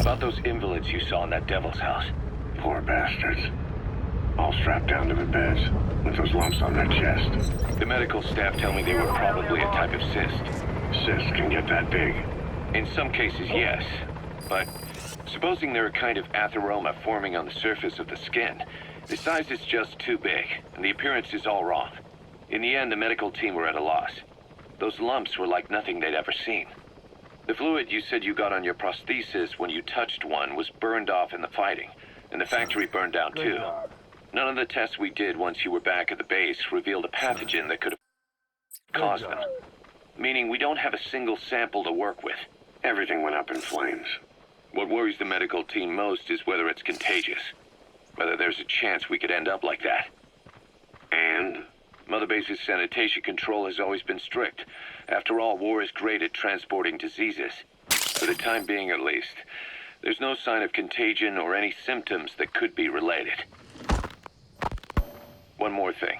About those invalids you saw in that devil's house. Poor bastards. All strapped down to the beds, with those lumps on their chest. The medical staff tell me they were probably a type of cyst. Cysts can get that big. In some cases, yes. But supposing they're a kind of atheroma forming on the surface of the skin, the size is just too big, and the appearance is all wrong. In the end, the medical team were at a loss. Those lumps were like nothing they'd ever seen. The fluid you said you got on your prosthesis when you touched one was burned off in the fighting, and the factory burned down too. None of the tests we did once you were back at the base revealed a pathogen that could have caused them. Meaning we don't have a single sample to work with. Everything went up in flames. What worries the medical team most is whether it's contagious. Whether there's a chance we could end up like that. And? Mother Base's sanitation control has always been strict. After all, war is great at transporting diseases. For the time being, at least, there's no sign of contagion or any symptoms that could be related. One more thing.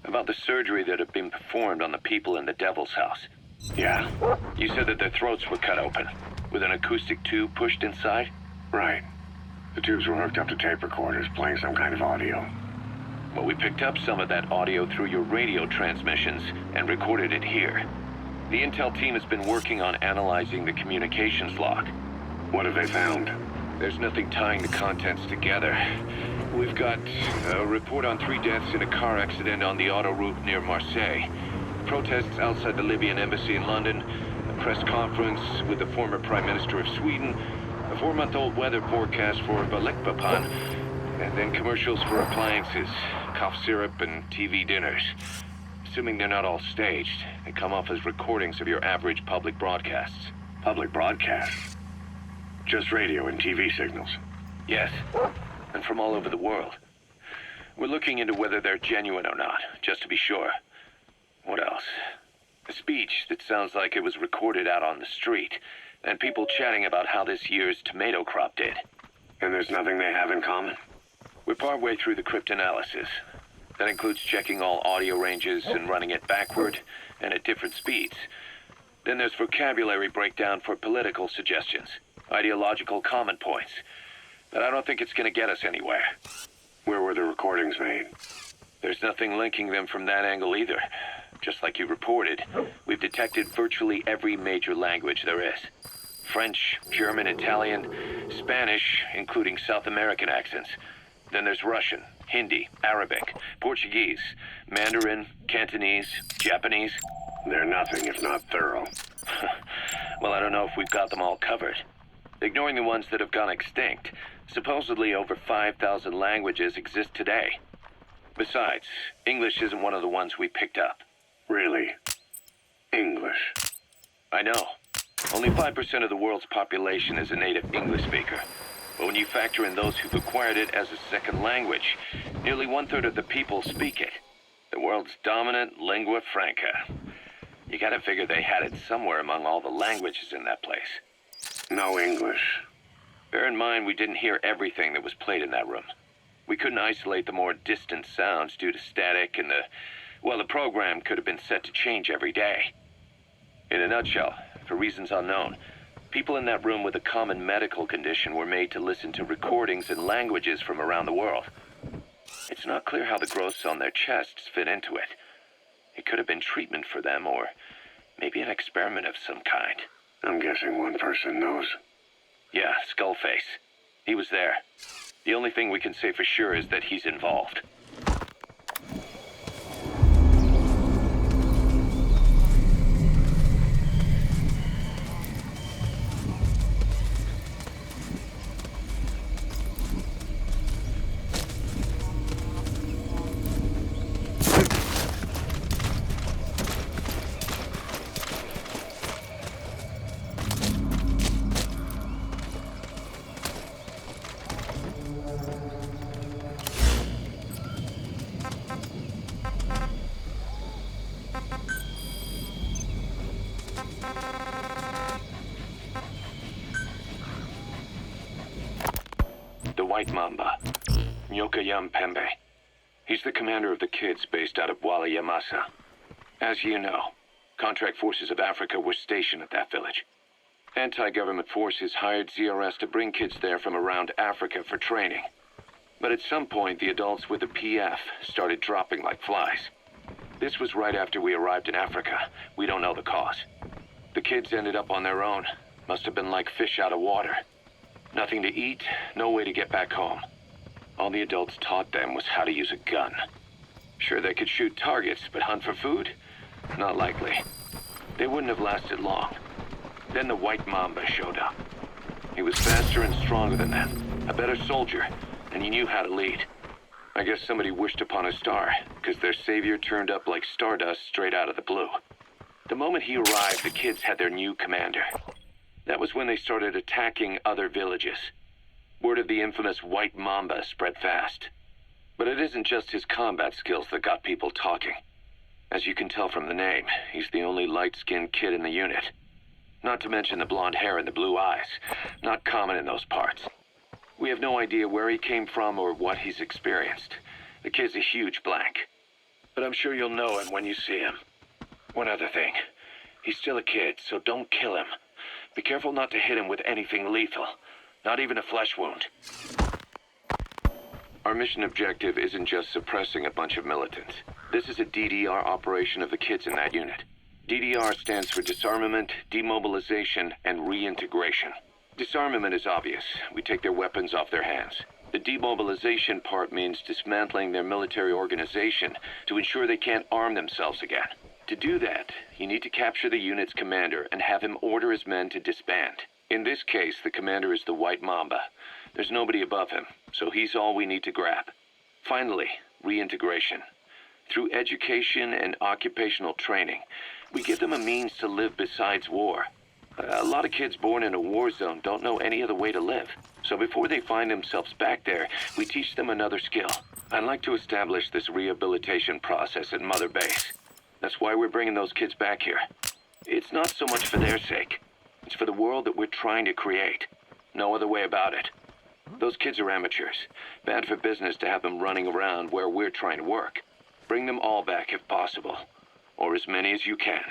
About the surgery that had been performed on the people in the Devil's House. Yeah. You said that their throats were cut open, with an acoustic tube pushed inside? Right. The tubes were hooked up to tape recorders, playing some kind of audio. Well, we picked up some of that audio through your radio transmissions and recorded it here. The intel team has been working on analyzing the communications log. What have they found? There's nothing tying the contents together. We've got a report on 3 deaths in a car accident on the autoroute near Marseille. Protests outside the Libyan embassy in London. A press conference with the former Prime Minister of Sweden. A 4-month-old weather forecast for Balikpapan. And then commercials for appliances, cough syrup, and TV dinners. Assuming they're not all staged, they come off as recordings of your average public broadcasts. Public broadcasts? Just radio and TV signals? Yes, and from all over the world. We're looking into whether they're genuine or not, just to be sure. What else? A speech that sounds like it was recorded out on the street, and people chatting about how this year's tomato crop did. And there's nothing they have in common? We're partway through the cryptanalysis. That includes checking all audio ranges and running it backward and at different speeds. Then there's vocabulary breakdown for political suggestions, ideological common points. But I don't think it's going to get us anywhere. Where were the recordings made? There's nothing linking them from that angle either. Just like you reported, we've detected virtually every major language there is. French, German, Italian, Spanish, including South American accents. Then there's Russian, Hindi, Arabic, Portuguese, Mandarin, Cantonese, Japanese. They're nothing if not thorough. Well, I don't know if we've got them all covered. Ignoring the ones that have gone extinct, supposedly over 5,000 languages exist today. Besides, English isn't one of the ones we picked up. Really? English? I know. Only 5% of the world's population is a native English speaker. But when you factor in those who've acquired it as a second language, nearly 1/3 of the people speak it. The world's dominant lingua franca. You gotta figure they had it somewhere among all the languages in that place. No English. Bear in mind, we didn't hear everything that was played in that room. We couldn't isolate the more distant sounds due to static, and the program could have been set to change every day. In a nutshell, for reasons unknown, people in that room with a common medical condition were made to listen to recordings in languages from around the world. It's not clear how the growths on their chests fit into it. It could have been treatment for them, or maybe an experiment of some kind. I'm guessing one person knows. Yeah, Skullface. He was there. The only thing we can say for sure is that he's involved. White Mamba, Nyoka Yam Pembe. He's the commander of the kids based out of Wala Yamasa. As you know, contract forces of Africa were stationed at that village. Anti-government forces hired ZRS to bring kids there from around Africa for training. But at some point, the adults with the PF started dropping like flies. This was right after we arrived in Africa. We don't know the cause. The kids ended up on their own. Must have been like fish out of water. Nothing to eat, no way to get back home. All the adults taught them was how to use a gun. Sure, they could shoot targets, but hunt for food? Not likely. They wouldn't have lasted long. Then the White Mamba showed up. He was faster and stronger than them, a better soldier, and he knew how to lead. I guess somebody wished upon a star, because their savior turned up like stardust straight out of the blue. The moment he arrived, the kids had their new commander. That was when they started attacking other villages. Word of the infamous White Mamba spread fast. But it isn't just his combat skills that got people talking. As you can tell from the name, he's the only light-skinned kid in the unit. Not to mention the blonde hair and the blue eyes. Not common in those parts. We have no idea where he came from or what he's experienced. The kid's a huge blank. But I'm sure you'll know him when you see him. One other thing. He's still a kid, so don't kill him. Be careful not to hit him with anything lethal. Not even a flesh wound. Our mission objective isn't just suppressing a bunch of militants. This is a DDR operation of the kids in that unit. DDR stands for disarmament, demobilization, and reintegration. Disarmament is obvious. We take their weapons off their hands. The demobilization part means dismantling their military organization to ensure they can't arm themselves again. To do that, you need to capture the unit's commander and have him order his men to disband. In this case, the commander is the White Mamba. There's nobody above him, so he's all we need to grab. Finally, reintegration. Through education and occupational training, we give them a means to live besides war. A lot of kids born in a war zone don't know any other way to live. So before they find themselves back there, we teach them another skill. I'd like to establish this rehabilitation process at Mother Base. That's why we're bringing those kids back here. It's not so much for their sake. It's for the world that we're trying to create. No other way about it. Those kids are amateurs. Bad for business to have them running around where we're trying to work. Bring them all back if possible. Or as many as you can.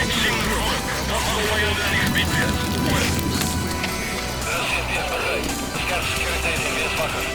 Ik zie hem voor. Dat is waar je in het gebied bent. Dat is het begrepen. Scherpsecurity in weerswakker.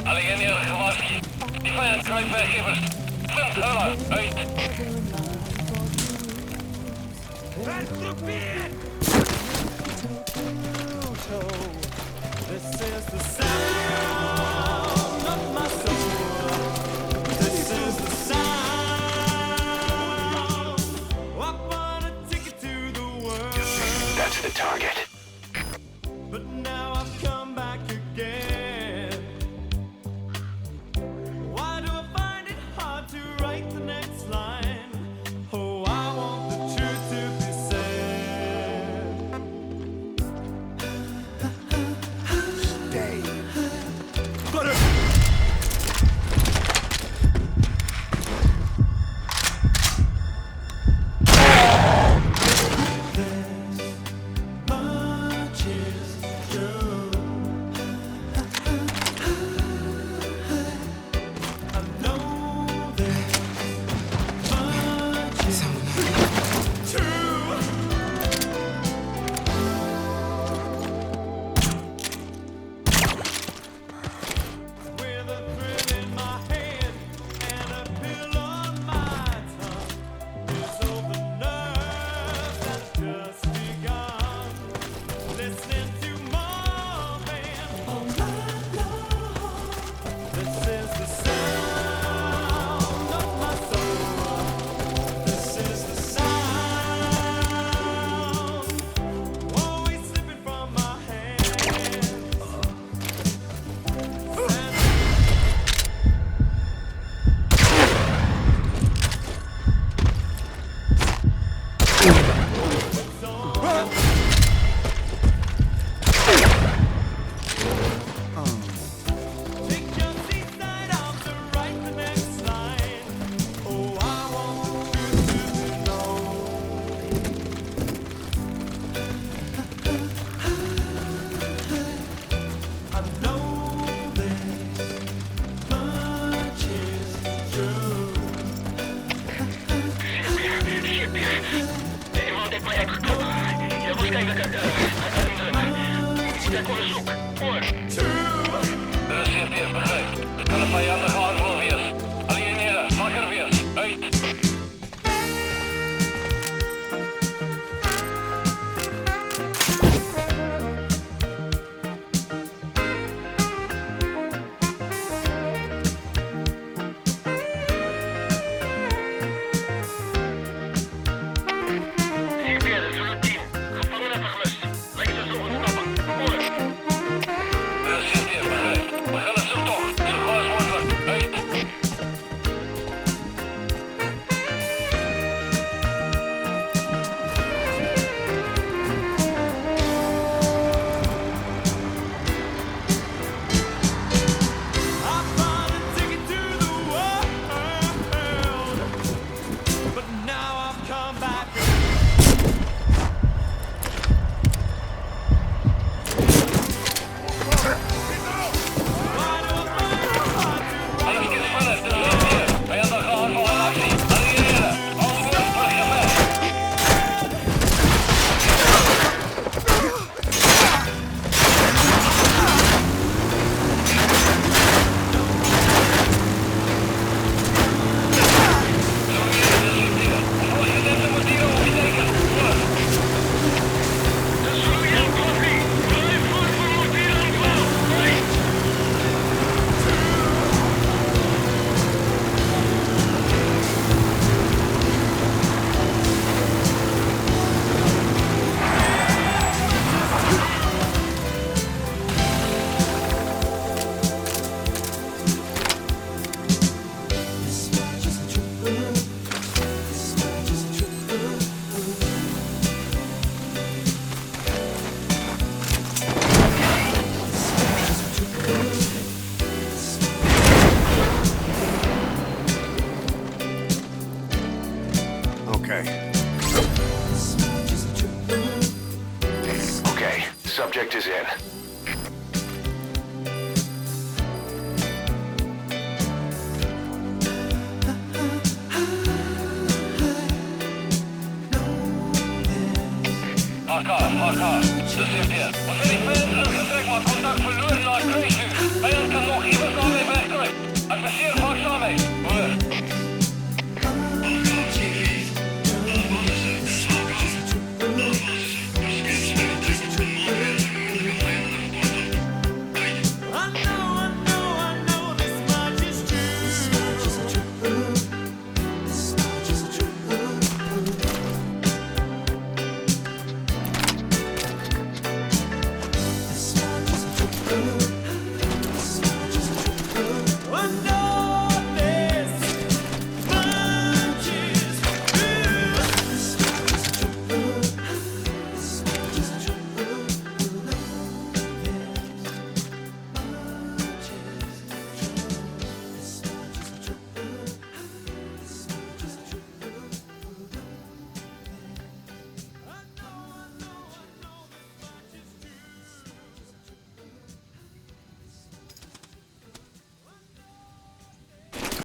Alleen hier gewaarschuwd. Die vijand krijgt werkgevers. 20 hullen, uit. This is the sound of my soul. This is the sound. I wanna take it to the world. That's the target. But now I've come back again. Why do I find it hard to write the next line? Oh, I want the truth to be said. Stay. Got it! Much is true. I know there's much is true. With a thrill in my head and a pill on my tongue, it's all the nerves that's just begun. Listening to Marvin all night long. This is the sound of my soul. This is the sound, always slipping from my hands. Take your seaside out to write the next line. Oh, I want the truth to know. I know there's much is true. Iemand heeft mij uitgekomen. Je moet kijken naar de... Ik moet onderzoek. Hoor. Dat is het begrepen. Het kan een vijandige aanval wees. Alieneren, wakker wees, uit. Object is in. HK. Dus zit hier. We zijn niet verder teruggetrekt, maar contact verloren naar Kruisvuur. Vijand kan nog immers naar mij wegkruipen. Adviseer vaak samen.